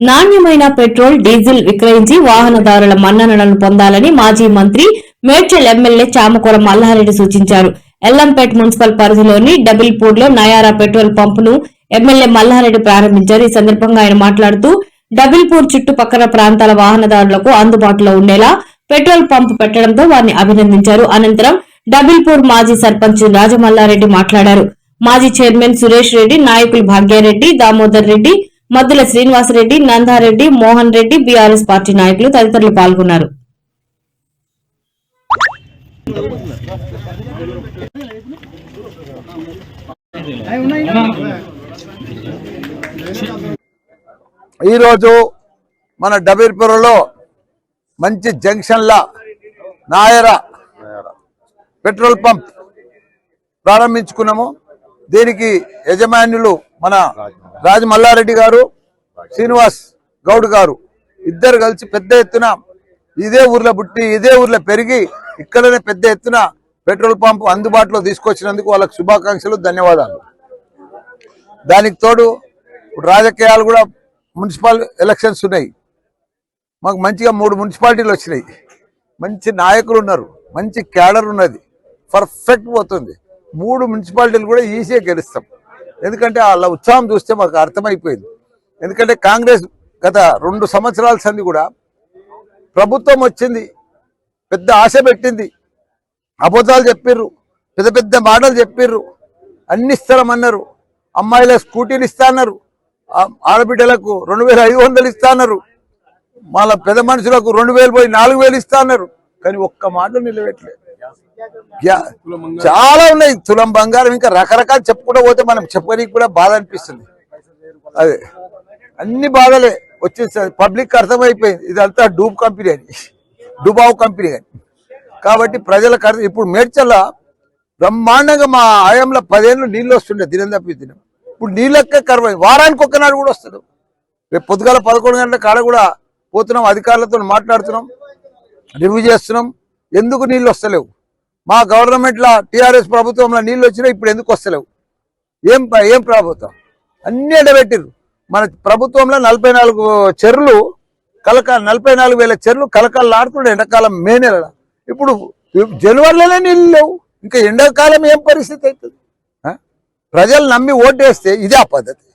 నాణ్యమైన petrol diesel విక్రయించి వాహనదారుల మన్ననలను పొందాలని మాజీ మంత్రి మేడ్చల్ ఎమ్మెల్యే చామకూర మల్లారెడ్డి సూచించారు. ఎల్లంపేట్ మున్సిపల్ పరిధిలోని డబిల్పూర్లో నయారా పెట్రోల్ పంపును ఎమ్మెల్యే మల్లారెడ్డి ప్రారంభించారు. ఈ సందర్భంగా ఆయన మాట్లాడుతూ డబిల్పూర్ చుట్టుపక్కల ప్రాంతాల వాహనదారులకు అందుబాటులో ఉండేలా పెట్రోల్ పంపు పెట్టడంతో వారిని అభినందించారు. అనంతరం డబిల్పూర్ మాజీ సర్పంచ్ రాజమల్లారెడ్డి మాట్లాడారు. మాజీ చైర్మన్ సురేష్ రెడ్డి, నాయకులు భాగ్యారెడ్డి, దామోదర్ రెడ్డి, మద్దుల శ్రీనివాసరెడ్డి, నందారెడ్డి, మోహన్ రెడ్డి, బీఆర్ఎస్ పార్టీ నాయకులు తదితరులు పాల్గొన్నారు. ఈరోజు మన డబీర్పురలో మంచి జంక్షన్ల నాయరా పెట్రోల్ పంప్ ప్రారంభించుకున్నాము. దీనికి యజమానులు మన రాజమల్లారెడ్డి గారు, శ్రీనివాస్ గౌడ్ గారు ఇద్దరు కలిసి పెద్ద ఎత్తున ఇదే ఊర్లో పుట్టి ఇదే ఊర్లో పెరిగి ఇక్కడనే పెద్ద ఎత్తున పెట్రోల్ పంప్ అందుబాటులో తీసుకొచ్చినందుకు వాళ్ళకి శుభాకాంక్షలు, ధన్యవాదాలు. దానికి తోడు ఇప్పుడు రాజకీయాలు కూడా మున్సిపల్ ఎలక్షన్స్ ఉన్నాయి. మాకు మంచిగా 3 మున్సిపాలిటీలు వచ్చినాయి. మంచి నాయకులు ఉన్నారు, మంచి క్యాడర్ ఉన్నది, పర్ఫెక్ట్ పోతుంది. 3 మున్సిపాలిటీలు కూడా ఈజీగా గెలుస్తాం. ఎందుకంటే వాళ్ళ ఉత్సాహం చూస్తే మాకు అర్థమైపోయింది. ఎందుకంటే కాంగ్రెస్ గత 2 సంవత్సరాల సంది కూడా ప్రభుత్వం వచ్చింది, పెద్ద ఆశ పెట్టింది, అబద్ధాలు చెప్పిర్రు, పెద్ద పెద్ద మాటలు చెప్పిర్రు, అన్ని ఇస్తామన్నారు. అమ్మాయిల స్కూటీలు ఇస్తా అన్నారు, ఆడబిడ్డలకు 2500 ఇస్తా అన్నారు, మళ్ళా పెద్ద మనుషులకు 2000 పోయి 4000 ఇస్తా అన్నారు. కానీ ఒక్క మాట నిలబెట్టలేదు. చాలా ఉన్నాయి, తులం బంగారం, ఇంకా రకరకాలు చెప్పుకుంటూ పోతే మనం చెప్పడానికి కూడా బాధ అనిపిస్తుంది. అదే అన్ని బాధలే వచ్చేసి పబ్లిక్ అర్థమైపోయింది ఇదంతా డూబ్ కంపెనీ అని, డుబావ్ కంపెనీ అని. కాబట్టి ప్రజలకు అర్థం. ఇప్పుడు మేడ్చల్ల బ్రహ్మాండంగా మా ఆయంలో 10 ఏళ్ళు నీళ్ళు వస్తుండే, దినం తప్పి దినం. ఇప్పుడు నీళ్ళకే కరువు, వారానికి ఒక్కనాడు కూడా వస్తుంది. రేపు పొద్దుగాల 11 గంటల కాడ కూడా పోతున్నాం, అధికారులతో మాట్లాడుతున్నాం, రివ్యూ చేస్తున్నాం. ఎందుకు నీళ్ళు వస్తలేవు? మా గవర్నమెంట్లో టీఆర్ఎస్ ప్రభుత్వంలో నీళ్ళు వచ్చినా ఇప్పుడు ఎందుకు వస్తలేవు? ఏం ప్రభుత్వం? అన్ని ఎండబెట్టిరు. మన ప్రభుత్వంలో 44 చెరువులు 44,000 చెరువులు కలకలలాడుతుండే ఎండాకాలం మే నెల. ఇప్పుడు జనవరిలోనే నీళ్ళు లేవు, ఇంకా ఎండాకాలం ఏం పరిస్థితి అవుతుంది? ప్రజలు నమ్మి ఓటేస్తే ఇదే ఆ పద్ధతి.